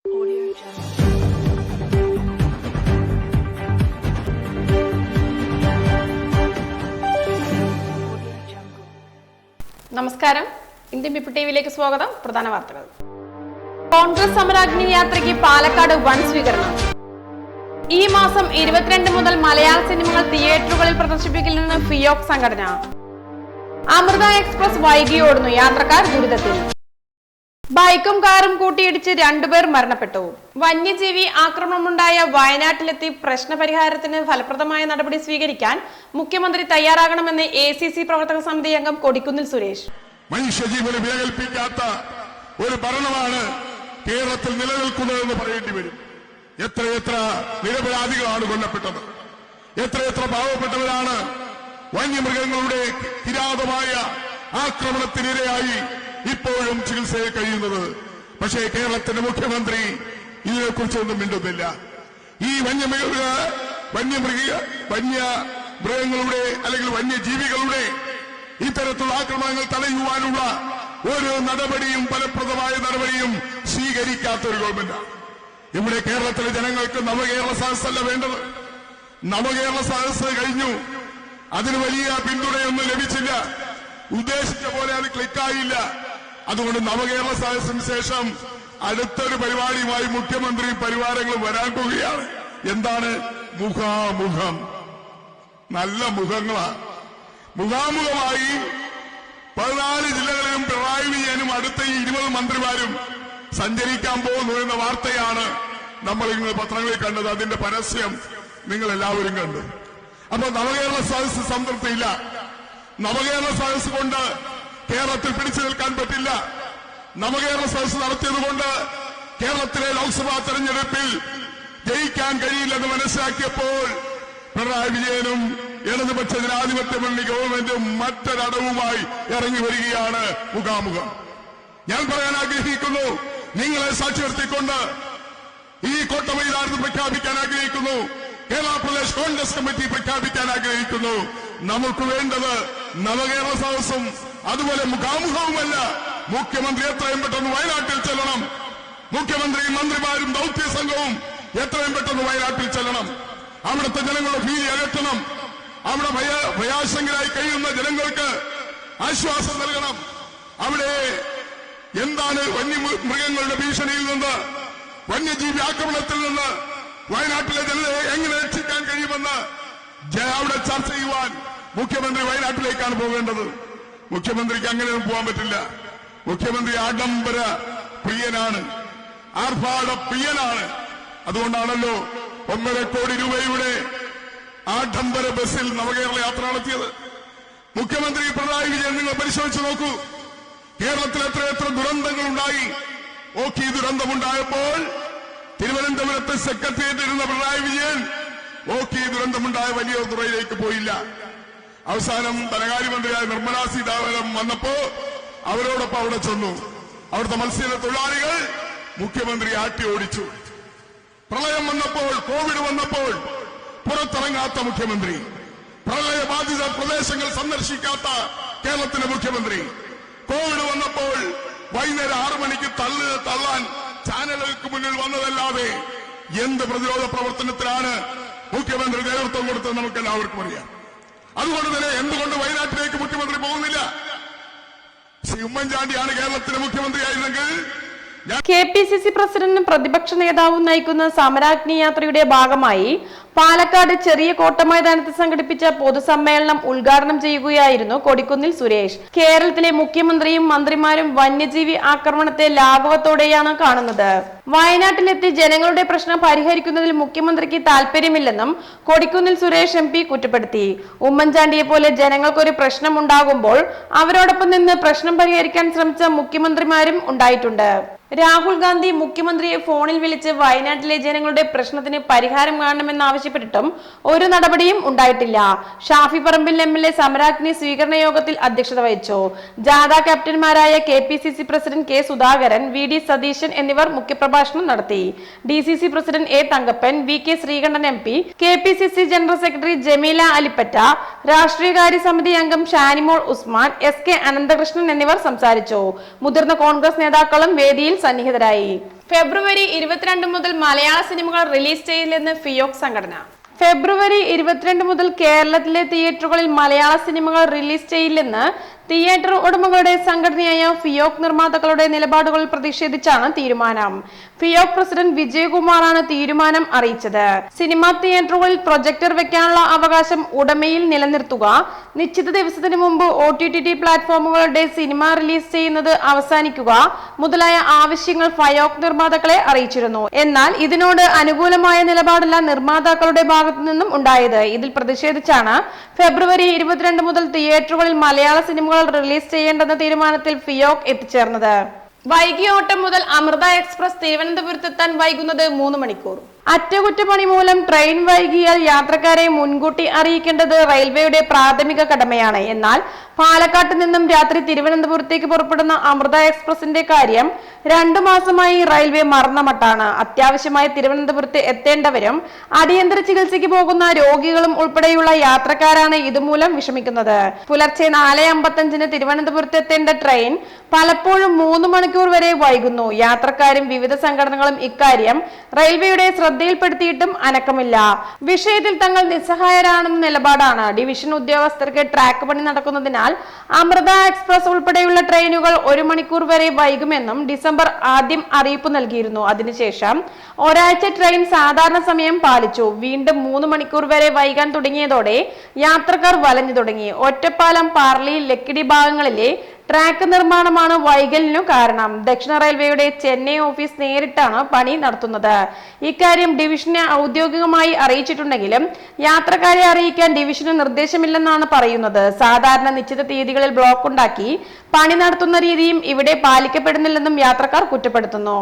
നമസ്കാരം, Indian people ടിവിയിലേക്ക് സ്വാഗതം. പ്രധാന വാർത്തകൾ. കോൺഗ്രസ് സമരാഗ്നി യാത്രയ്ക്ക് പാലക്കാട് വൻ സ്വീകരണം. ഈ മാസം 22 മുതൽ മലയാള സിനിമകൾ തിയേറ്ററുകളിൽ പ്രദർശിപ്പിക്കില്ലെന്ന് ഫിയോക് സംഘടന. അമൃത എക്സ്പ്രസ് വൈകി ഓടുന്നു, യാത്രക്കാർ ദുരിതത്തിൽ. ബൈക്കും കാറും കൂട്ടിയിടിച്ച് 2 പേർ മരണപ്പെട്ടു. വന്യജീവി ആക്രമണമുണ്ടായ വയനാട്ടിലെത്തി പ്രശ്നപരിഹാരത്തിന് ഫലപ്രദമായ നടപടി സ്വീകരിക്കാൻ മുഖ്യമന്ത്രി തയ്യാറാകണമെന്ന് ACC പ്രവർത്തക സമിതി അംഗം കൊടിക്കുന്നിൽ സുരേഷ്. മനുഷ്യജീവന് വില കൽപ്പിക്കാത്ത ഒരു ഭരണമാണ് കേരളത്തിൽ നിലനിൽക്കുന്നതെന്ന് പറയേണ്ടി വരും. എത്രയെത്ര നിരപരാധികളാണ് കൊല്ലപ്പെട്ടത്, എത്രയെത്ര പാവപ്പെട്ടവരാണ് വന്യമൃഗങ്ങളുടെ കിരാതമായ ആക്രമണത്തിനിരയായി ഇപ്പോഴും ചികിത്സയിൽ കഴിയുന്നത്. പക്ഷേ കേരളത്തിന്റെ മുഖ്യമന്ത്രി ഇതിനെക്കുറിച്ചൊന്നും മിണ്ടുന്നില്ല. ഈ വന്യമൃഗങ്ങളുടെ അല്ലെങ്കിൽ വന്യജീവികളുടെ ഇത്തരത്തിലുള്ള ആക്രമണങ്ങൾ തടയുവാനുള്ള ഒരു നടപടിയും ഫലപ്രദമായ നടപടിയും സ്വീകരിക്കാത്ത ഒരു ഗവൺമെന്റാണ്. ഇവിടെ കേരളത്തിലെ ജനങ്ങൾക്ക് നവകേരള സദസ്സല്ല വേണ്ടത്. നവകേരള സദസ്സ് കഴിഞ്ഞു, അതിന് വലിയ പിന്തുണയൊന്നും ലഭിച്ചില്ല, ഉദ്ദേശിച്ച പോലെ അത് ക്ലിക്കായില്ല. അതുകൊണ്ട് നവകേരള സദസ്സിന് ശേഷം അടുത്തൊരു പരിപാടിയുമായി മുഖ്യമന്ത്രി പരിവാരങ്ങളും വരാൻ പോവുകയാണ്. എന്താണ്? മുഖാമുഖം. നല്ല മുഖങ്ങളാണ്. മുഖാമുഖമായി 14 ജില്ലകളിലും പിണറായി വിജയനും അടുത്ത 20 മന്ത്രിമാരും സഞ്ചരിക്കാൻ പോകുന്നു എന്ന വാർത്തയാണ് നമ്മൾ ഇന്ന് പത്രങ്ങളിൽ കണ്ടത്. അതിന്റെ പരസ്യം നിങ്ങൾ എല്ലാവരും കണ്ടു. അപ്പൊ നവകേരള സദസ്സ് സംതൃപ്തിയില്ല. നവകേരള സദസ്സ് കൊണ്ട് കേരളത്തിൽ പിടിച്ചു നിൽക്കാൻ പറ്റില്ല. നവകേരള സദസ്സ് നടത്തിയതുകൊണ്ട് കേരളത്തിലെ ലോക്സഭാ തെരഞ്ഞെടുപ്പിൽ ജയിക്കാൻ കഴിയില്ലെന്ന് മനസ്സിലാക്കിയപ്പോൾ പിണറായി വിജയനും ഇടതുപക്ഷ ജനാധിപത്യ മുന്നണി ഗവൺമെന്റും മറ്റൊരടവുമായി ഇറങ്ങി വരികയാണ്. മുഖാമുഖം. ഞാൻ പറയാൻ ആഗ്രഹിക്കുന്നു, നിങ്ങളെ സാക്ഷി നിർത്തിക്കൊണ്ട് ഈ കോട്ടമൈതാനത്ത് പ്രഖ്യാപിക്കാൻ ആഗ്രഹിക്കുന്നു, കേരള പ്രദേശ് കോൺഗ്രസ് കമ്മിറ്റി പ്രഖ്യാപിക്കാൻ ആഗ്രഹിക്കുന്നു, നമുക്ക് വേണ്ടത് നവകേരള സദസ്സും അതുപോലെ മുഖാമുഖവുമല്ല. മുഖ്യമന്ത്രി എത്രയും പെട്ടെന്ന് വയനാട്ടിൽ ചെല്ലണം. മുഖ്യമന്ത്രിയും മന്ത്രിമാരും ദൌത്യ സംഘവും എത്രയും പെട്ടെന്ന് വയനാട്ടിൽ ചെല്ലണം. അവിടുത്തെ ജനങ്ങളുടെ ഭീതി അകറ്റണം. അവിടെ ഭയാശങ്കരായി കഴിയുന്ന ജനങ്ങൾക്ക് ആശ്വാസം നൽകണം. അവിടെ എന്താണ് വന്യമൃഗങ്ങളുടെ ഭീഷണിയിൽ നിന്ന്, വന്യജീവി ആക്രമണത്തിൽ നിന്ന് വയനാട്ടിലെ ജനതയെ എങ്ങനെ രക്ഷിക്കാൻ കഴിയുമെന്ന് അവിടെ ചർച്ച ചെയ്യുവാൻ മുഖ്യമന്ത്രി വയനാട്ടിലേക്കാണ് പോകേണ്ടത്. മുഖ്യമന്ത്രിക്ക് അങ്ങനെയൊന്നും പോകാൻ പറ്റില്ല. മുഖ്യമന്ത്രി ആഡംബര പ്രിയനാണ്, ആർഭാട പ്രിയനാണ്. അതുകൊണ്ടാണല്ലോ 1.5 കോടി രൂപയുടെ ആഡംബര ബസ്സിൽ നവകേരള യാത്ര നടത്തിയത്. മുഖ്യമന്ത്രി പിണറായി വിജയൻ നിങ്ങൾ പരിശോധിച്ചു നോക്കൂ, കേരളത്തിൽ എത്ര ദുരന്തങ്ങൾ ഉണ്ടായി. ഓഖി ദുരന്തമുണ്ടായപ്പോൾ തിരുവനന്തപുരത്ത് സെക്രട്ടേറിയറ്റ് ഇരുന്ന പിണറായി വിജയൻ ഓഖി ദുരന്തമുണ്ടായ വലിയ തുറയിലേക്ക് പോയില്ല. അവസാനം ധനകാര്യമന്ത്രിയായ നിർമ്മലാ സീതാരാമൻ വന്നപ്പോ അവരോടൊപ്പം അവിടെ ചെന്നു. അവിടുത്തെ മത്സ്യത്തൊഴിലാളികൾ മുഖ്യമന്ത്രി ആട്ടി ഓടിച്ചു. പ്രളയം വന്നപ്പോൾ, കോവിഡ് വന്നപ്പോൾ പുറത്തിറങ്ങാത്ത മുഖ്യമന്ത്രി, പ്രളയബാധിത പ്രദേശങ്ങൾ സന്ദർശിക്കാത്ത കേരളത്തിന്റെ മുഖ്യമന്ത്രി, കോവിഡ് വന്നപ്പോൾ വൈകുന്നേരം 6 മണിക്ക് തള്ളാൻ ചാനലുകൾക്ക് മുന്നിൽ വന്നതല്ലാതെ എന്ത് പ്രതിരോധ പ്രവർത്തനത്തിലാണ് മുഖ്യമന്ത്രി നേതൃത്വം കൊടുത്തത് നമുക്ക് എല്ലാവർക്കും അറിയാം. അതുകൊണ്ട് തന്നെ എന്തുകൊണ്ട് വയനാട്ടിലേക്ക് മുഖ്യമന്ത്രി പോകുന്നില്ല? ശ്രീ ഉമ്മൻചാണ്ടിയാണ് കേരളത്തിലെ മുഖ്യമന്ത്രിയായിരുന്നെങ്കിൽ KPCC പ്രസിഡന്റും പ്രതിപക്ഷ നേതാവും നയിക്കുന്ന സമരാഗ്നി യാത്രയുടെ ഭാഗമായി പാലക്കാട് ചെറിയ കോട്ടമൈതാനത്ത് സംഘടിപ്പിച്ച പൊതുസമ്മേളനം ഉദ്ഘാടനം ചെയ്യുകയായിരുന്നു കൊടിക്കുന്നിൽ സുരേഷ്. കേരളത്തിലെ മുഖ്യമന്ത്രിയും മന്ത്രിമാരും വന്യജീവി ആക്രമണത്തെ ലാഘവത്തോടെയാണ് കാണുന്നത്. വയനാട്ടിലെത്തി ജനങ്ങളുടെ പ്രശ്നം പരിഹരിക്കുന്നതിൽ മുഖ്യമന്ത്രിക്ക് താല്പര്യമില്ലെന്നും കൊടിക്കുന്നിൽ സുരേഷ് MP കുറ്റപ്പെടുത്തി. ഉമ്മൻചാണ്ടിയെ പോലെ ജനങ്ങൾക്കൊരു പ്രശ്നം ഉണ്ടാകുമ്പോൾ അവരോടൊപ്പം നിന്ന് പ്രശ്നം പരിഹരിക്കാൻ ശ്രമിച്ച മുഖ്യമന്ത്രിമാരും ഉണ്ടായിട്ടുണ്ട്. രാഹുൽ ഗാന്ധി മുഖ്യമന്ത്രിയെ ഫോണിൽ വിളിച്ച് വയനാട്ടിലെ ജനങ്ങളുടെ പ്രശ്നത്തിന് പരിഹാരം കാണണമെന്നാവശ്യപ്പെട്ടിട്ടും ഒരു നടപടിയും ഉണ്ടായിട്ടില്ല. ഷാഫി പറമ്പിൽ MLA സമരാഗ്നി സ്വീകരണ യോഗത്തിൽ അധ്യക്ഷത വഹിച്ചു. ജാഥ ക്യാപ്റ്റന്മാരായ KPCC president K Sudhakaran, VD Satheesan എന്നിവർ മുഖ്യപ്രഭാഷണം നടത്തി. DCC president A Thankappan, VK Sreekandan MP, KPCC general secretary Jameela Alippatta, രാഷ്ട്രീയകാര്യ സമിതി അംഗം ഷാനിമോൾ ഉസ്മാൻ, SK അനന്തകൃഷ്ണൻ എന്നിവർ സംസാരിച്ചു. മുതിർന്ന കോൺഗ്രസ് നേതാക്കളും വേദിയിൽ സന്നിഹിതരായി. ഫെബ്രുവരി 22 മുതൽ മലയാള സിനിമകൾ റിലീസ് ചെയ്യില്ലെന്ന് ഫിയോക് സംഘടന. ഫെബ്രുവരി 22 മുതൽ കേരളത്തിലെ തിയേറ്ററുകളിൽ മലയാള സിനിമകൾ റിലീസ് ചെയ്യില്ലെന്ന് തിയേറ്റർ ഉടമകളുടെ സംഘടനയായ ഫിയോക് നിർമ്മാതാക്കളുടെ നിലപാടുകളിൽ പ്രതിഷേധിച്ചാണ് തീരുമാനം. ഫിയോക് പ്രസിഡന്റ് വിജയകുമാറാണ് തീരുമാനം അറിയിച്ചത്. സിനിമാ തിയേറ്ററുകളിൽ പ്രൊജക്ടർ വെക്കാനുള്ള അവകാശം ഉടമയിൽ നിലനിർത്തുക, നിശ്ചിത ദിവസത്തിന് മുമ്പ് OTT പ്ലാറ്റ്ഫോമുകളുടെ സിനിമ റിലീസ് ചെയ്യുന്നത് അവസാനിക്കുക മുതലായ ആവശ്യങ്ങൾ ഫിയോക് നിർമ്മാതാക്കളെ അറിയിച്ചിരുന്നു. എന്നാൽ ഇതിനോട് അനുകൂലമായ നിലപാടല്ല നിർമ്മാതാക്കളുടെ ഭാഗത്തു നിന്നും ഉണ്ടായത്. ഇതിൽ പ്രതിഷേധിച്ചാണ് ഫെബ്രുവരി 22 മുതൽ തിയേറ്ററുകളിൽ മലയാള സിനിമകൾ റിലീസ് ചെയ്യേണ്ടെന്ന തീരുമാനത്തിൽ ഫിയോക് എത്തിച്ചേർന്നത്. വൈകിയ ഓട്ടം മുതൽ അമൃത എക്സ്പ്രസ് തിരുവനന്തപുരത്തെത്താൻ വൈകുന്നത് 3 മണിക്കൂർ. അറ്റകുറ്റപ്പണി മൂലം ട്രെയിൻ വൈകിയാൽ യാത്രക്കാരെ മുൻകൂട്ടി അറിയിക്കേണ്ടത് റെയിൽവേയുടെ പ്രാഥമിക കടമയാണ്. എന്നാൽ പാലക്കാട്ട് നിന്നും രാത്രി തിരുവനന്തപുരത്തേക്ക് പുറപ്പെടുന്ന അമൃത എക്സ്പ്രസിന്റെ കാര്യം 2 മാസമായി റെയിൽവേ മറന്ന മട്ടാണ്. അത്യാവശ്യമായി തിരുവനന്തപുരത്ത് എത്തേണ്ടവരും അടിയന്തര ചികിത്സയ്ക്ക് പോകുന്ന രോഗികളും ഉൾപ്പെടെയുള്ള യാത്രക്കാരാണ് ഇതുമൂലം വിഷമിക്കുന്നത്. പുലർച്ചെ 4:55 തിരുവനന്തപുരത്ത് എത്തേണ്ട ട്രെയിൻ പലപ്പോഴും 3 മണിക്കൂർ വരെ വൈകുന്നു. യാത്രക്കാരും വിവിധ സംഘടനകളും ഇക്കാര്യം റെയിൽവേയുടെ ശ്രദ്ധയിൽപ്പെടുത്തിയിട്ടും അനക്കമില്ല. വിഷയത്തിൽ തങ്ങൾ നിസ്സഹായരാണെന്ന നിലപാടാണ്. ഡിവിഷൻ ഉദ്യോഗസ്ഥർക്ക് ട്രാക്ക് പണി നടക്കുന്നതിനാൽ അമൃത എക്സ്പ്രസ് ഉൾപ്പെടെയുള്ള ട്രെയിനുകൾ 1 മണിക്കൂർ വരെ വൈകുമെന്നും ഡിസംബർ ആദ്യം അറിയിപ്പ് നൽകിയിരുന്നു. അതിനുശേഷം ഒരാഴ്ച ട്രെയിൻ സാധാരണ സമയം പാലിച്ചു. വീണ്ടും 3 മണിക്കൂർ വരെ വൈകാൻ തുടങ്ങിയതോടെ യാത്രക്കാർ വലഞ്ഞു തുടങ്ങി. ഒറ്റപ്പാലം, പാർലി, ലക്കിടി ഭാഗങ്ങളിലെ ട്രാക്ക് നിർമ്മാണമാണ് വൈകലിനു കാരണം. ദക്ഷിണ റെയിൽവേയുടെ ചെന്നൈ ഓഫീസ് നേരിട്ടാണ് പണി നടത്തുന്നത്. ഇക്കാര്യം ഡിവിഷനെ ഔദ്യോഗികമായി അറിയിച്ചിട്ടുണ്ടെങ്കിലും യാത്രക്കാരെ അറിയിക്കാൻ ഡിവിഷന് നിർദ്ദേശമില്ലെന്നാണ് പറയുന്നത്. സാധാരണ നിശ്ചിത തീയതികളിൽ ബ്ലോക്ക് ഉണ്ടാക്കി പണി നടത്തുന്ന രീതിയും ഇവിടെ പാലിക്കപ്പെടുന്നില്ലെന്നും യാത്രക്കാർ കുറ്റപ്പെടുത്തുന്നു.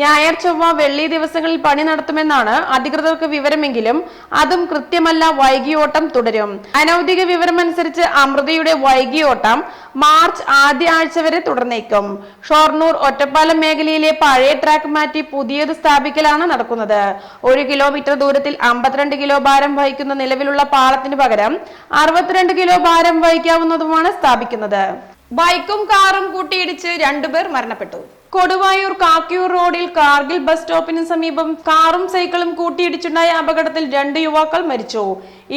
ഞായർ, ചൊവ്വ, വെള്ളി ദിവസങ്ങളിൽ പണി നടത്തുമെന്നാണ് അധികൃതർക്ക് വിവരമെങ്കിലും അതും കൃത്യമല്ല. വൈകിയോട്ടം തുടരും. അനൌദ്യോഗിക വിവരമനുസരിച്ച് അമൃതയുടെ വൈകിയോട്ടം മാർച്ച് ആദ്യ ആഴ്ച വരെ തുടർന്നേക്കും. ഷൊർണൂർ, ഒറ്റപ്പാലം മേഖലയിലെ പഴയ ട്രാക്ക് മാറ്റി പുതിയത് സ്ഥാപിക്കലാണ് നടക്കുന്നത്. 1 കിലോമീറ്റർ ദൂരത്തിൽ 52 കിലോ ഭാരം വഹിക്കുന്ന നിലവിലുള്ള പാളത്തിന് പകരം 62 കിലോ ഭാരം വഹിക്കാവുന്നതുമാണ് സ്ഥാപിക്കുന്നത്. ബൈക്കും കാറും കൂട്ടിയിടിച്ച് 2 പേർ മരണപ്പെട്ടു. കൊടുവായൂർ കാക്കിയൂർ റോഡിൽ കാർഗിൽ ബസ് സ്റ്റോപ്പിന് സമീപം കാറും സൈക്കിളും കൂട്ടിയിടിച്ചുണ്ടായ അപകടത്തിൽ 2 യുവാക്കൾ മരിച്ചു.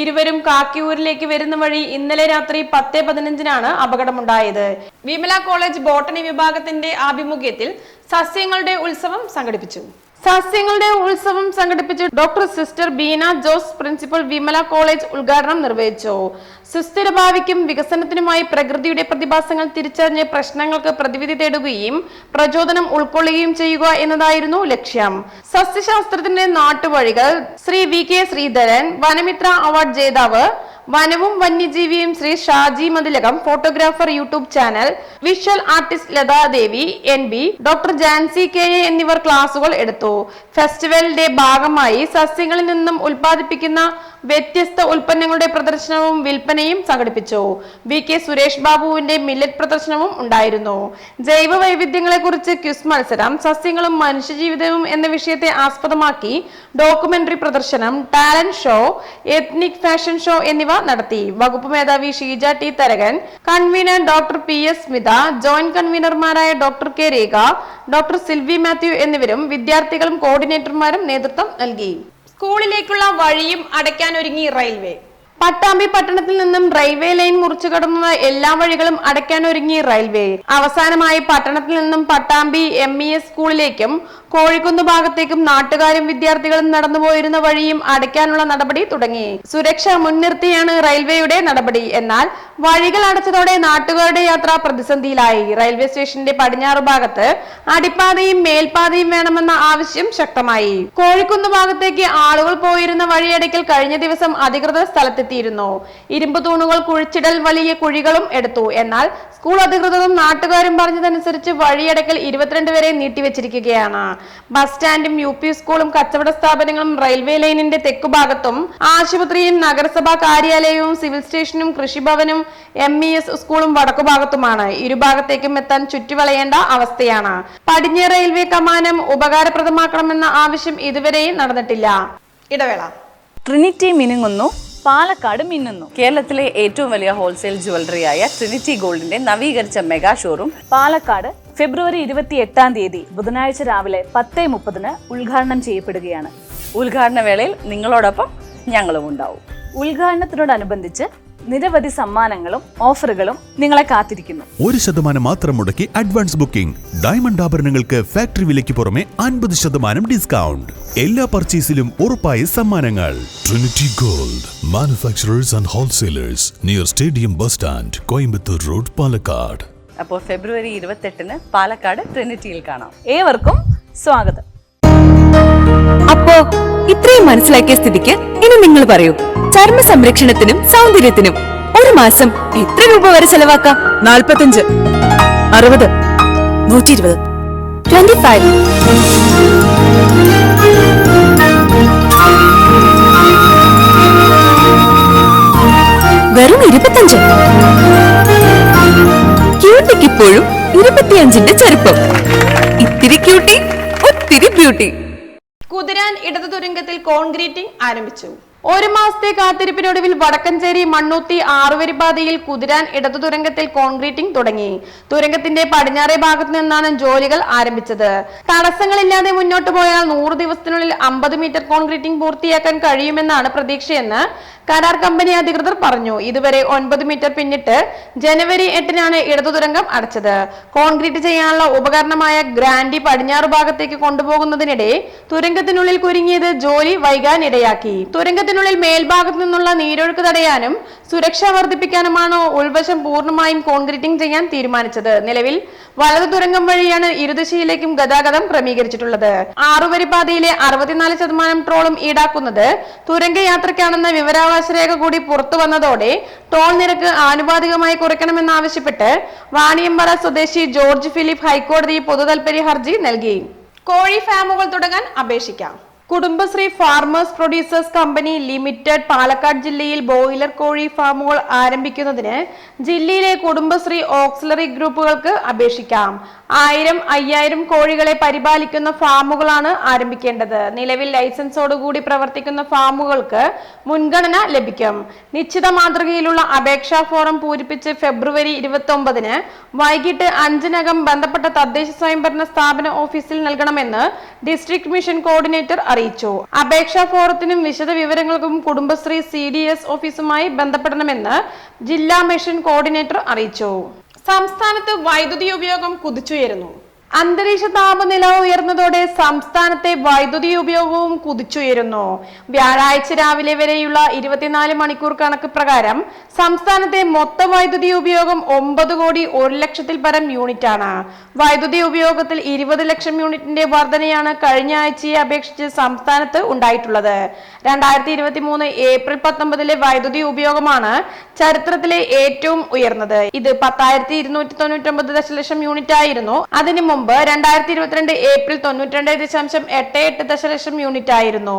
ഇരുവരും കാക്കിയൂരിലേക്ക് വരുന്ന വഴി ഇന്നലെ രാത്രി 10:15 അപകടമുണ്ടായത്. വിമല കോളേജ് ബോട്ടണി വിഭാഗത്തിന്റെ ആഭിമുഖ്യത്തിൽ സസ്യങ്ങളുടെ ഉത്സവം സംഘടിപ്പിച്ചു. Doctor sister Beena Jose principal Vimala college ഉദ്ഘാടനം നിർവഹിച്ചു. സുസ്ഥിര ഭാവിക്കും വികസനത്തിനുമായി പ്രകൃതിയുടെ പ്രതിഭാസങ്ങൾ തിരിച്ചറിഞ്ഞ് പ്രശ്നങ്ങൾക്ക് പ്രതിവിധി തേടുകയും പ്രചോദനം ഉൾക്കൊള്ളുകയും ചെയ്യുക എന്നതായിരുന്നു ലക്ഷ്യം. സസ്യശാസ്ത്രത്തിന്റെ നാട്ടുവഴികൾ ശ്രീ VK ശ്രീധരൻ, വനമിത്ര അവാർഡ് ജേതാവ്, വനവും വന്യജീവിയും Shri Shaji Mathilakam, photographer, YouTube channel, visual artist Lathadevi NB, doctor Jancy KA എന്നിവർ ക്ലാസുകൾ എടുത്തു. ഫെസ്റ്റിവലിന്റെ ഭാഗമായി സസ്യങ്ങളിൽ നിന്നും ഉൽപ്പാദിപ്പിക്കുന്ന വ്യത്യസ്ത ഉൽപ്പന്നങ്ങളുടെ പ്രദർശനവും വിൽപ്പനയും സംഘടിപ്പിച്ചു. VK സുരേഷ് ബാബുവിന്റെ മില്ലറ്റ് പ്രദർശനവും ഉണ്ടായിരുന്നു. ജൈവ വൈവിധ്യങ്ങളെ കുറിച്ച് ക്വിസ് മത്സരം, സസ്യങ്ങളും മനുഷ്യജീവിതവും എന്ന വിഷയത്തെ ആസ്പദമാക്കി ഡോക്യുമെന്ററി പ്രദർശനം, talent show, ethnic fashion show എന്നിവ നടത്തി. വകുപ്പ് മേധാവി Sheeja T Tharakan, convener doctor PS Smitha, joint കൺവീനർമാരായ doctor K Rekha, doctor Silvy Mathew എന്നിവരും വിദ്യാർത്ഥികളും കോർഡിനേറ്റർമാരും നേതൃത്വം നൽകി. സ്കൂളിലേക്കുള്ള വഴിയും അടയ്ക്കാനൊരുങ്ങി റെയിൽവേ. പട്ടാമ്പി പട്ടണത്തിൽ നിന്നും റെയിൽവേ ലൈൻ മുറിച്ചു കടന്ന എല്ലാ വഴികളും അടയ്ക്കാനൊരുങ്ങി റെയിൽവേ. അവസാനമായി പട്ടണത്തിൽ നിന്നും പട്ടാമ്പി MES സ്കൂളിലേക്കും കോഴിക്കുന്ന് ഭാഗത്തേക്കും നാട്ടുകാരും വിദ്യാർത്ഥികളും നടന്നുപോയിരുന്ന വഴിയും അടയ്ക്കാനുള്ള നടപടി തുടങ്ങി. സുരക്ഷ മുൻനിർത്തിയാണ് റെയിൽവേയുടെ നടപടി. എന്നാൽ വഴികൾ അടച്ചതോടെ നാട്ടുകാരുടെ യാത്ര പ്രതിസന്ധിയിലായി. റെയിൽവേ സ്റ്റേഷന്റെ പടിഞ്ഞാറ് ഭാഗത്ത് അടിപ്പാതയും മേൽപ്പാതയും വേണമെന്ന ആവശ്യം ശക്തമായി. കോഴിക്കുന്ന് ഭാഗത്തേക്ക് ആളുകൾ പോയിരുന്ന വഴിയടയ്ക്കൽ കഴിഞ്ഞ ദിവസം അധികൃതർ സ്ഥലത്തെത്തിയിരുന്നു. ഇരുമ്പ് തൂണുകൾ കുഴിച്ചിടൽ, വലിയ കുഴികളും എടുത്തു. എന്നാൽ സ്കൂൾ അധികൃതരും നാട്ടുകാരും പറഞ്ഞതനുസരിച്ച് വഴിയടയ്ക്കൽ 22 വരെ നീട്ടിവെച്ചിരിക്കുകയാണ്. ബസ് സ്റ്റാൻഡും UP സ്കൂളും കച്ചവട സ്ഥാപനങ്ങളും റെയിൽവേ ലൈനിന്റെ തെക്കുഭാഗത്തും ആശുപത്രിയും നഗരസഭാ കാര്യാലയവും സിവിൽ സ്റ്റേഷനും കൃഷിഭവനും MES സ്കൂളും വടക്കുഭാഗത്തുമാണ്. ഇരുഭാഗത്തേക്കും എത്താൻ ചുറ്റിവളയേണ്ട അവസ്ഥയാണ്. പടിഞ്ഞാറ് റെയിൽവേ കമാനം ഉപകാരപ്രദമാക്കണമെന്ന ആവശ്യം ഇതുവരെയും നടന്നിട്ടില്ല. ഇടവേള. ട്രിനിറ്റി മിനുങ്ങുന്നു, പാലക്കാട് മിന്നുന്നു. കേരളത്തിലെ ഏറ്റവും വലിയ ഹോൾസെയിൽ ജ്വല്ലറിയായ ട്രിനിറ്റി ഗോൾഡിന്റെ നവീകരിച്ച മെഗാ ഷോറൂം പാലക്കാട് ഫെബ്രുവരി 28 ബുധനാഴ്ച രാവിലെ 10:30 ഉദ്ഘാടനം ചെയ്യപ്പെടുകയാണ്. ഉദ്ഘാടന വേളയിൽ നിങ്ങളോടൊപ്പം ഞങ്ങളും ഉണ്ടാവും. ഉദ്ഘാടനത്തിനോടനുബന്ധിച്ച് നിരവധി സമ്മാനങ്ങളും ഓഫറുകളും നിങ്ങളെ കാത്തിരിക്കുന്നു. 1% മാത്രം മുടക്കി അഡ്വാൻസ് ബുക്കിംഗ്. ഡയമണ്ട് ആഭരണങ്ങൾക്ക് ഫാക്ടറി വിലയ്ക്ക് പുറമെ 50% ഡിസ്കൗണ്ട്. എല്ലാ പർച്ചേസിലും ഉറപ്പായ സമ്മാനങ്ങൾ. Trinity gold, manufacturers and wholesalers, near stadium bus stand, Coimbatore road, Palakkad. അപ്പോൾ ഫെബ്രുവരി 28 പാലക്കാട് ട്രിനിറ്റിയിൽ കാണാം. ഏവർക്കും സ്വാഗതം. അപ്പോ ഇത്രയും മനസ്സിലാക്കിയ സ്ഥിതിക്ക് ഇനി നിങ്ങൾ പറയൂ, ചർമ്മ സംരക്ഷണത്തിനും സൗന്ദര്യത്തിനും ഒരു മാസം എത്ര രൂപ വരെ ചെലവാക്കാം? 45, 60, 120, 25. വെറും 25. ക്യൂട്ടിക്ക് ഇപ്പോഴും 25ന്റെ ചെറുപ്പം. ഇത്തിരി ക്യൂട്ടി, ഒത്തിരി ബ്യൂട്ടി. കുതിരാൻ ഇടതു തുരങ്കത്തിൽ കോൺക്രീറ്റിംഗ് ആരംഭിച്ചു. ഒരു മാസത്തെ കാത്തിരിപ്പിനൊടുവിൽ വടക്കഞ്ചേരി മണ്ണൂത്തി 6 പാതയിൽ കുതിരാൻ ഇടതു തുരങ്കത്തിൽ കോൺക്രീറ്റിംഗ് തുടങ്ങി. തുരങ്കത്തിന്റെ പടിഞ്ഞാറേ ഭാഗത്തു നിന്നാണ് ജോലികൾ ആരംഭിച്ചത്. തടസ്സങ്ങളില്ലാതെ മുന്നോട്ട് പോയാൽ 100 ദിവസത്തിനുള്ളിൽ 50 മീറ്റർ കോൺക്രീറ്റിംഗ് പൂർത്തിയാക്കാൻ കഴിയുമെന്നാണ് പ്രതീക്ഷയെന്ന് കരാർ കമ്പനി അധികൃതർ പറഞ്ഞു. ഇതുവരെ 9 മീറ്റർ പിന്നിട്ട് ജനുവരി 8 ഇടതു തുരങ്കം അടച്ചത്. കോൺക്രീറ്റ് ചെയ്യാനുള്ള ഉപകരണമായ ഗ്രാൻഡി പടിഞ്ഞാറ് ഭാഗത്തേക്ക് കൊണ്ടുപോകുന്നതിനിടെ തുരങ്കത്തിനുള്ളിൽ കുരുങ്ങിയത് ജോലി വൈകാനിടയാക്കി. തുരങ്കത്തിനുള്ളിൽ മേൽഭാഗത്തു നിന്നുള്ള നീരൊഴുക്ക് തടയാനും സുരക്ഷ വർദ്ധിപ്പിക്കാനുമാണ് ഉൾവശം പൂർണ്ണമായും കോൺക്രീറ്റിംഗ് ചെയ്യാൻ തീരുമാനിച്ചത്. നിലവിൽ വലതു തുരങ്കം വഴിയാണ് ഇരുദിശയിലേക്കും ഗതാഗതം ക്രമീകരിച്ചിട്ടുള്ളത്. 6 വരി പാതയിലെ 64% ടോളും ഈടാക്കുന്നത് തുരങ്ക യാത്രയ്ക്കാണെന്ന വിവരാവകാശ രേഖ കൂടി പുറത്തു വന്നതോടെ ടോൾ നിരക്ക് ആനുപാതികമായി കുറയ്ക്കണമെന്നാവശ്യപ്പെട്ട് വാണിയമ്പറ സ്വദേശി ജോർജ് ഫിലിപ്പ് ഹൈക്കോടതി പൊതുതാൽപര്യ ഹർജി നൽകി. കോഴി ഫാമുകൾ തുടങ്ങാൻ അപേക്ഷിക്കാം. Kudumbashree farmers producers company limited Palakkad ജില്ലയിൽ ബോയിലർ കോഴി ഫാമുകൾ ആരംഭിക്കുന്നതിന് ജില്ലയിലെ കുടുംബശ്രീ ഓക്സിലറി ഗ്രൂപ്പുകൾക്ക് അപേക്ഷിക്കാം. 1000, 5000 കോഴികളെ പരിപാലിക്കുന്ന ഫാമുകളാണ് ആരംഭിക്കേണ്ടത്. നിലവിൽ ലൈസൻസോടുകൂടി പ്രവർത്തിക്കുന്ന ഫാമുകൾക്ക് മുൻഗണന ലഭിക്കും. നിശ്ചിത മാതൃകയിലുള്ള അപേക്ഷാ ഫോറം പൂരിപ്പിച്ച് ഫെബ്രുവരി 29 വൈകിട്ട് 5-നകം ബന്ധപ്പെട്ട തദ്ദേശ സ്വയംഭരണ സ്ഥാപന ഓഫീസിൽ നൽകണമെന്ന് ഡിസ്ട്രിക്ട് മിഷൻ കോർഡിനേറ്റർ അറിയിച്ചു. അപേക്ഷാ ഫോറത്തിനും വിശദ വിവരങ്ങൾക്കും കുടുംബശ്രീ CDS ഓഫീസുമായി ബന്ധപ്പെടണമെന്ന് ജില്ലാ മിഷൻ കോർഡിനേറ്റർ അറിയിച്ചു. സംസ്ഥാനത്ത് വൈദ്യുതി ഉപയോഗം കുതിച്ചുയരുന്നു. അന്തരീക്ഷ താപനില ഉയർന്നതോടെ സംസ്ഥാനത്തെ വൈദ്യുതി ഉപയോഗവും കുതിച്ചുയരുന്നു. വ്യാഴാഴ്ച രാവിലെ വരെയുള്ള 24 മണിക്കൂർ കണക്ക് പ്രകാരം സംസ്ഥാനത്തെ മൊത്ത വൈദ്യുതി ഉപയോഗം 9,01,00,000 പരം യൂണിറ്റാണ്. വൈദ്യുതി ഉപയോഗത്തിൽ 20 ലക്ഷം യൂണിറ്റിന്റെ വർധനയാണ് കഴിഞ്ഞ ആഴ്ചയെ അപേക്ഷിച്ച് സംസ്ഥാനത്ത് ഉണ്ടായിട്ടുള്ളത്. 2023 ഏപ്രിൽ 19 വൈദ്യുതി ഉപയോഗമാണ് ചരിത്രത്തിലെ ഏറ്റവും ഉയർന്നത്. ഇത് 10,299 ദശലക്ഷം യൂണിറ്റ് ആയിരുന്നു. അതിനു മുമ്പ് 2022 ഏപ്രിൽ 92.88 ദശലക്ഷം യൂണിറ്റ് ആയിരുന്നു.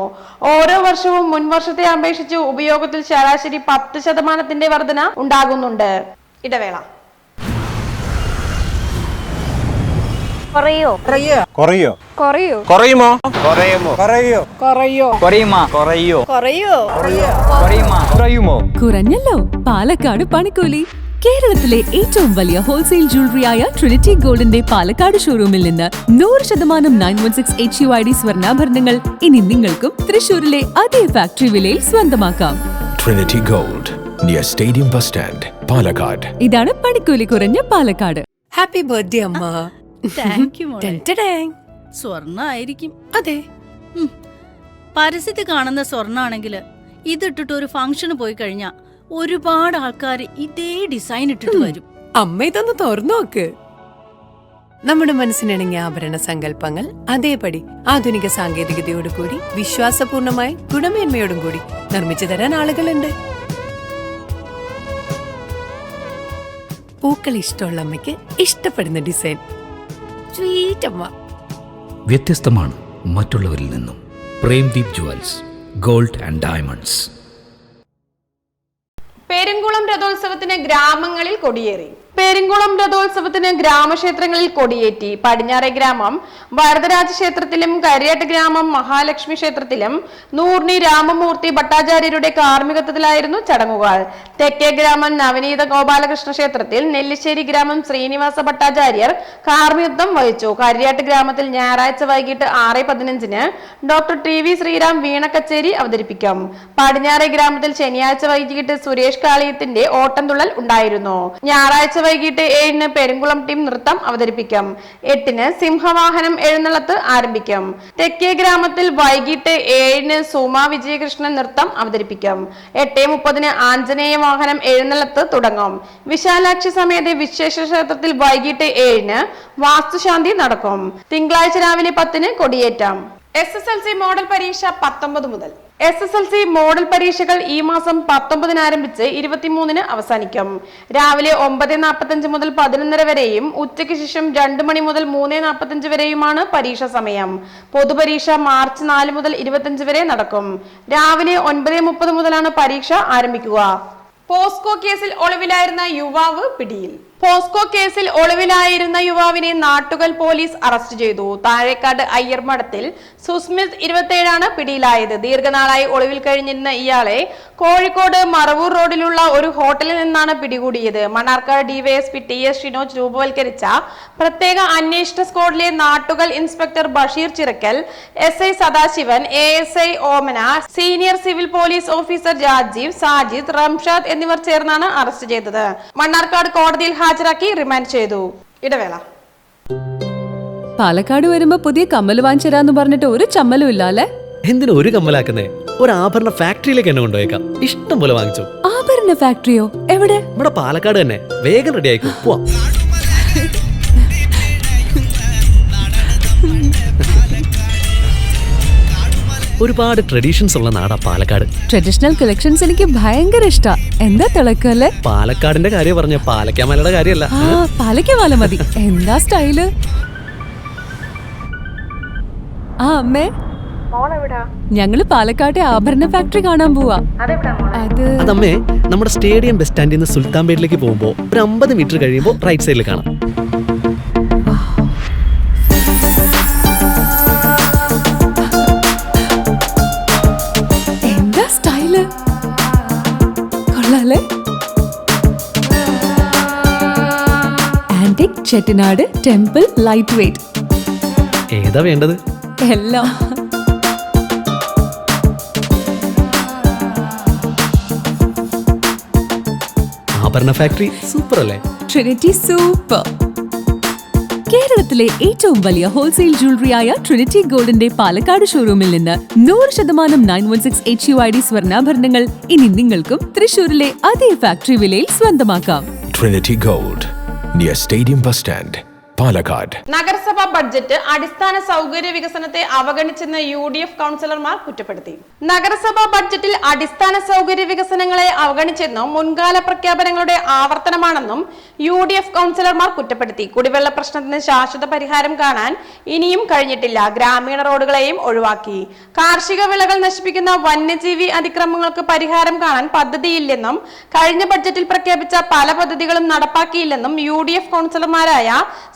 ഓരോ വർഷവും മുൻ വർഷത്തെ അപേക്ഷിച്ച് ഉപയോഗത്തിൽ ശരാശരി 10% വർധന ഉണ്ടാകുന്നുണ്ട്. ഇടവേള. കുറയോ കുറയോ കുറയോ കുറയുമോ കുറയുമോ കുറയോ കുറയുമോ കുറയോ കുറയോ കുറയുമോ കുറഞ്ഞല്ലോ. പാലക്കാട് പണിക്കൂലി. കേരളത്തിലെ ഏറ്റവും വലിയ ഹോൾസെയിൽ ജ്വല്ലറിയായ ട്രിനിറ്റി ഗോൾഡിന്റെ പാലക്കാട് ഷോറൂമിൽ നിന്ന് 100% 916 HUID സ്വർണ്ണാഭരണങ്ങൾ ഇനി നിങ്ങൾക്കും തൃശൂരിലെ അതേ ഫാക്ടറി വിലയിൽ സ്വന്തമാക്കാം. Trinity gold, near stadium bus stand, Palakkad. ഇതാണ് പണിക്കൂലി കുറഞ്ഞ പാലക്കാട്. ഹാപ്പി ബർത്ത്ഡേ അമ്മ. താങ്ക് യു മോളെ. സ്വർണ്ണായിരിക്കും. അതെ, പരസ്യത്തിൽ കാണുന്ന സ്വർണ്ണാണെങ്കില് ഇതിട്ടിട്ട് ഒരു ഫംഗ്ഷന് പോയി കഴിഞ്ഞാ ഒരുപാട് ആൾക്കാർ ഇതേ ഡിസൈൻ ഇട്ടിട്ട് വരും. അമ്മ ഇതൊന്ന് തുറന്നു നോക്ക്. നമ്മുടെ മനസ്സിനിണങ്ങിയ ആഭരണ സങ്കല്പങ്ങൾ അതേപടി ആധുനിക സാങ്കേതികതയോടു കൂടി വിശ്വാസപൂർണമായി ഗുണമേന്മയോടും കൂടി നിർമ്മിച്ചു തരാൻ ആളുകളുണ്ട്. പൂക്കൾ ഇഷ്ടമുള്ള അമ്മയ്ക്ക് ഇഷ്ടപ്പെടുന്ന ഡിസൈൻ. സ്വീറ്റ് അമ്മ. വ്യത്യസ്തമാണ് മറ്റുള്ളവരിൽ നിന്നും. Premdeep jewels, gold and diamonds. Perungulam രഥോത്സവത്തിന് ഗ്രാമങ്ങളിൽ കൊടിയേറി. പെരിങ്കുളം രഥോത്സവത്തിന് ഗ്രാമക്ഷേത്രങ്ങളിൽ കൊടിയേറ്റി. പടിഞ്ഞാറെ ഗ്രാമം വരദരാജ ക്ഷേത്രത്തിലും കരിയാട്ട് ഗ്രാമം മഹാലക്ഷ്മി ക്ഷേത്രത്തിലും നൂർണി രാമമൂർത്തി ഭട്ടാചാര്യരുടെ കാർമ്മികത്വത്തിലായിരുന്നു ചടങ്ങുകൾ. തെക്കേ ഗ്രാമം നവനീത ഗോപാലകൃഷ്ണ ക്ഷേത്രത്തിൽ നെല്ലിശ്ശേരി ഗ്രാമം ശ്രീനിവാസ ഭട്ടാചാര്യർ കാർമ്മികത്വം വഹിച്ചു. കരിയാട്ട് ഗ്രാമത്തിൽ ഞായറാഴ്ച വൈകിട്ട് 6:15 ഡോക്ടർ ടി വി ശ്രീറാം വീണ കച്ചേരി അവതരിപ്പിക്കും. പടിഞ്ഞാറെ ഗ്രാമത്തിൽ ശനിയാഴ്ച വൈകിട്ട് സുരേഷ് കാളിയത്തിന്റെ ഓട്ടംതുള്ളൽ ഉണ്ടായിരുന്നു. ഞായറാഴ്ച വൈകിട്ട് 7 പെരുങ്കുളം ടീം നൃത്തം അവതരിപ്പിക്കും. 8 സിംഹവാഹനം എഴുന്നള്ളത്ത് ആരംഭിക്കും. തെക്കേ ഗ്രാമത്തിൽ വൈകിട്ട് 7 സുമ വിജയകൃഷ്ണൻ നൃത്തം അവതരിപ്പിക്കും. 8:30 ആഞ്ജനേയ വാഹനം എഴുന്നള്ളത്ത് തുടങ്ങും. വിശാലാക്ഷി സമേത വിശേഷ ക്ഷേത്രത്തിൽ വൈകിട്ട് 7 വാസ്തുശാന്തി നടക്കും. തിങ്കളാഴ്ച രാവിലെ 10 കൊടിയേറ്റം. SSLC മോഡൽ പരീക്ഷ 19 മുതൽ. SSLC മോഡൽ പരീക്ഷകൾ ഈ മാസം 19 ആരംഭിച്ച് 23 അവസാനിക്കും. രാവിലെ 9:45 മുതൽ 11:30 വരെയും ഉച്ചയ്ക്ക് ശേഷം 2 മണി മുതൽ 3:45 വരെയുമാണ് പരീക്ഷാ സമയം. പൊതുപരീക്ഷ മാർച്ച് 4 മുതൽ 25 വരെ നടക്കും. രാവിലെ 9:30 മുതലാണ് പരീക്ഷ ആരംഭിക്കുക. പോസ്കോ കേസിൽ ഒളിവിലായിരുന്ന യുവാവ് പിടിയിൽ. പോസ്കോ കേസിൽ ഒളിവിലായിരുന്ന യുവാവിനെ നാട്ടുകൽ പോലീസ് അറസ്റ്റ് ചെയ്തു. താഴേക്കാട് അയ്യർമഠത്തിൽ സുസ്മിത് 27 പിടിയിലായത്. ദീർഘനാളായി ഒളിവിൽ കഴിഞ്ഞിരുന്ന ഇയാളെ കോഴിക്കോട് മറവൂർ റോഡിലുള്ള ഒരു ഹോട്ടലിൽ നിന്നാണ് പിടികൂടിയത്. മണ്ണാർക്കാട് ഡിവൈഎസ്പി TS ഷിനോജ് രൂപവൽക്കരിച്ച പ്രത്യേക അന്വേഷണ സ്ക്വാഡിലെ Nattukal inspector Basheer Chirakkal, SI Sadasivan, ASI Omana, senior civil police officer Rajeev, Sajid, Ramshad എന്നിവർ ചേർന്നാണ് അറസ്റ്റ് ചെയ്തത്. മണ്ണാർക്കാട് കോടതിയിൽ ഹാജരാക്കി റിമാൻഡ് ചെയ്തു. ഇടവേള. പാലക്കാട് വരുമ്പോ പുതിയ കമ്മൽ വാങ്ങിച്ചരാന്ന് പറഞ്ഞിട്ട് ഒരു ചമ്മലും ഇല്ല അല്ലേ? എന്തിനാ ഒരു കമ്മലാക്കുന്നേ? ഒരു ആഭരണ ഫാക്ടറിയിലേക്ക് എന്നെ കൊണ്ടുപോയേക്കാം. ഇഷ്ടം പോലെ വാങ്ങിച്ചു. ആഭരണ ഫാക്ടറിയോ? എവിടെ? ഇവിടെ പാലക്കാട് തന്നെ. വേഗം റെഡി ആയിക്കോ, പോവാം. ഒരുപാട് ട്രഡീഷൻസ് ഉള്ള നാടാ പാലക്കാട്. ട്രഡീഷണൽ കളക്ഷൻസ് എനിക്ക് ഭയങ്കര ഇഷ്ടാ. എന്താ തിളക്കല്ലേ? പാലക്കാടിന്റെ കാര്യം പറഞ്ഞ പാലക്കാമലയുടെ കാര്യമല്ല. പാലക്കാമല മതി. എന്താ സ്റ്റൈല്? അമ്മേ, ഞങ്ങള് പാലക്കാട്ടെ ആഭരണ ഫാക്ടറി കാണാൻ പോവാ. അതമ്മേ, നമ്മുടെ സ്റ്റേഡിയം ബസ് സ്റ്റാൻഡിൽ നിന്ന് സുൽത്താൻപേട്ടിലേക്ക് പോകുമ്പോ ഒരു 50 മീറ്റർ കഴിയുമ്പോ റൈറ്റ് സൈഡിൽ കാണാം. Antique Chettinad temple light weight. ഏതാ വേണ്ടത്? എല്ലാം. ആഭരണ ഫാക്ടറി സൂപ്പർ അല്ലേ? Trinity super. കേരളത്തിലെ ഏറ്റവും വലിയ ഹോൾസെയിൽ ജ്വല്ലറിയായ ട്രിനിറ്റി ഗോൾഡിന്റെ പാലക്കാട് ഷോറൂമിൽ നിന്ന് 100% 916 HUID സ്വർണ്ണാഭരണങ്ങൾ ഇനി നിങ്ങൾക്കും തൃശൂരിലെ അതേ ഫാക്ടറി വിലയിൽ സ്വന്തമാക്കാം. Trinity Gold, near Stadium Bus Stand, Palakkad. നഗരസഭാ ബഡ്ജറ്റ് അടിസ്ഥാന സൗകര്യ വികസനത്തെ അവഗണിച്ചെന്ന് UDF കൗൺസിലർമാർ കുറ്റപ്പെടുത്തി. നഗരസഭാ ബഡ്ജറ്റിൽ അടിസ്ഥാന സൗകര്യ വികസനങ്ങളെ അവഗണിച്ചെന്നും മുൻകാല പ്രഖ്യാപനങ്ങളുടെ ആവർത്തനമാണെന്നും UDF കൗൺസിലർമാർ കുറ്റപ്പെടുത്തി. കുടിവെള്ള പ്രശ്നത്തിന് ശാശ്വത പരിഹാരം കാണാൻ ഇനിയും കഴിഞ്ഞിട്ടില്ല. ഗ്രാമീണ റോഡുകളെയും ഒഴിവാക്കി. കാർഷിക വിളകൾ നശിപ്പിക്കുന്ന വന്യജീവി അതിക്രമങ്ങൾക്ക് പരിഹാരം കാണാൻ പദ്ധതിയില്ലെന്നും കഴിഞ്ഞ ബഡ്ജറ്റിൽ പ്രഖ്യാപിച്ച പല പദ്ധതികളും നടപ്പാക്കിയില്ലെന്നും UDF കൗൺസിലർമാരായ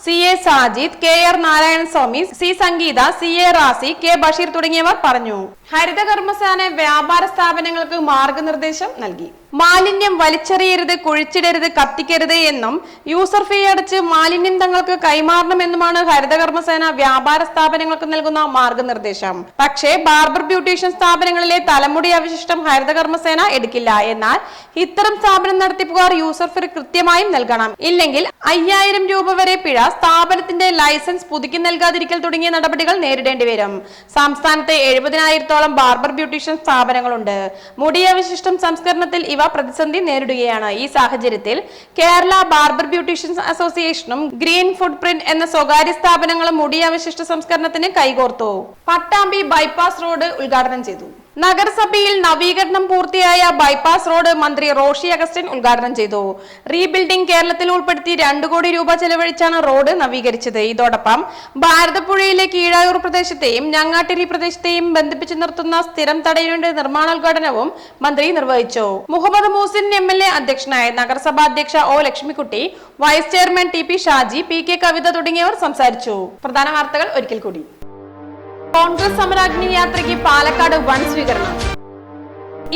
CA Sajid, KR Narayanaswamy, C സംഗീത, CA റാസി, K ബഷീർ തുടങ്ങിയവർ പറഞ്ഞു. ഹരിത കർമ്മസേന വ്യാപാര സ്ഥാപനങ്ങൾക്ക് മാർഗനിർദ്ദേശം നൽകി. മാലിന്യം വലിച്ചെറിയരുത്, കുഴിച്ചിടരുത്, കത്തിക്കരുത് എന്നും യൂസർ ഫീ അടച്ച് മാലിന്യം തങ്ങൾക്ക് കൈമാറണമെന്നുമാണ് ഹരിത കർമ്മസേന വ്യാപാര സ്ഥാപനങ്ങൾക്ക് നൽകുന്ന മാർഗനിർദ്ദേശം. പക്ഷേ ബാർബർ ബ്യൂട്ടീഷ്യൻ സ്ഥാപനങ്ങളിലെ തലമുടി അവശിഷ്ടം ഹരിത കർമ്മസേന എടുക്കില്ല. എന്നാൽ ഇത്തരം സ്ഥാപനം നടത്തിപ്പുകാർ യൂസർ ഫീ കൃത്യമായും നൽകണം. ഇല്ലെങ്കിൽ 5000 രൂപ വരെ പിഴ, സ്ഥാപനത്തിന്റെ ലൈസൻസ് പുതുക്കി നൽകാതിരിക്കൽ തുടങ്ങിയ നടപടികൾ നേരിടേണ്ടി വരും. സംസ്ഥാനത്തെ 70,000-ഓളം ബാർബർ ബ്യൂട്ടീഷ്യൻ സ്ഥാപനങ്ങളുണ്ട്. മുടിയവശിഷ്ടം സംസ്കരണത്തിൽ ഇവ പ്രതിസന്ധി നേരിടുകയാണ്. ഈ സാഹചര്യത്തിൽ കേരള ബാർബർ ബ്യൂട്ടീഷ്യൻസ് അസോസിയേഷനും ഗ്രീൻ ഫുട് പ്രിന്റ് എന്ന സ്വകാര്യ സ്ഥാപനങ്ങളും മുടിയവശിഷ്ട സംസ്കരണത്തിന് കൈകോർത്തു. പട്ടാമ്പി ബൈപ്പാസ് റോഡ് ഉദ്ഘാടനം ചെയ്തു. നഗരസഭയിൽ നവീകരണം പൂർത്തിയായ ബൈപ്പാസ് റോഡ് മന്ത്രി റോഷി അഗസ്റ്റിൻ ഉദ്ഘാടനം ചെയ്തു. റീബിൽഡിംഗ് കേരളത്തിൽ ഉൾപ്പെടുത്തി 2 കോടി രൂപ ചെലവഴിച്ചാണ് റോഡ് നവീകരിച്ചത്. ഇതോടൊപ്പം ഭാരതപ്പുഴയിലെ കീഴായൂർ പ്രദേശത്തെയും ഞങ്ങാട്ടിരി പ്രദേശത്തെയും ബന്ധിപ്പിച്ചു നിർത്തുന്ന സ്ഥിരം തടയണയുടെ നിർമ്മാണോദ്ഘാടനവും മന്ത്രി നിർവഹിച്ചു. മുഹമ്മദ് മൂസിൻ MLA അധ്യക്ഷനായ നഗരസഭാ അധ്യക്ഷ O Lakshmikutty, vice chairman TP Shaji, PK Kavitha തുടങ്ങിയവർ സംസാരിച്ചു. പ്രധാന വാർത്തകൾ ഒരിക്കൽ കൂടി. കോൺഗ്രസ് സമരാഗ്നി യാത്രയ്ക്ക് പാലക്കാട് വൻ സ്വീകരണം.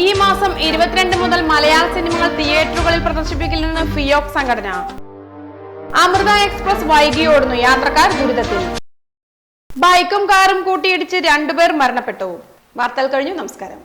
ഈ മാസം 22 മുതൽ മലയാള സിനിമകൾ തിയേറ്ററുകളിൽ പ്രദർശിപ്പിക്കില്ലെന്ന് ഫിയോക് സംഘടന. അമൃത എക്സ്പ്രസ് വൈകി ഓടുന്നു, യാത്രക്കാർ ദുരിതത്തിൽ. ബൈക്കും കാറും കൂട്ടിയിടിച്ച് 2 പേർ മരണപ്പെട്ടു. വാർത്തകൾ കഴിഞ്ഞു. നമസ്കാരം.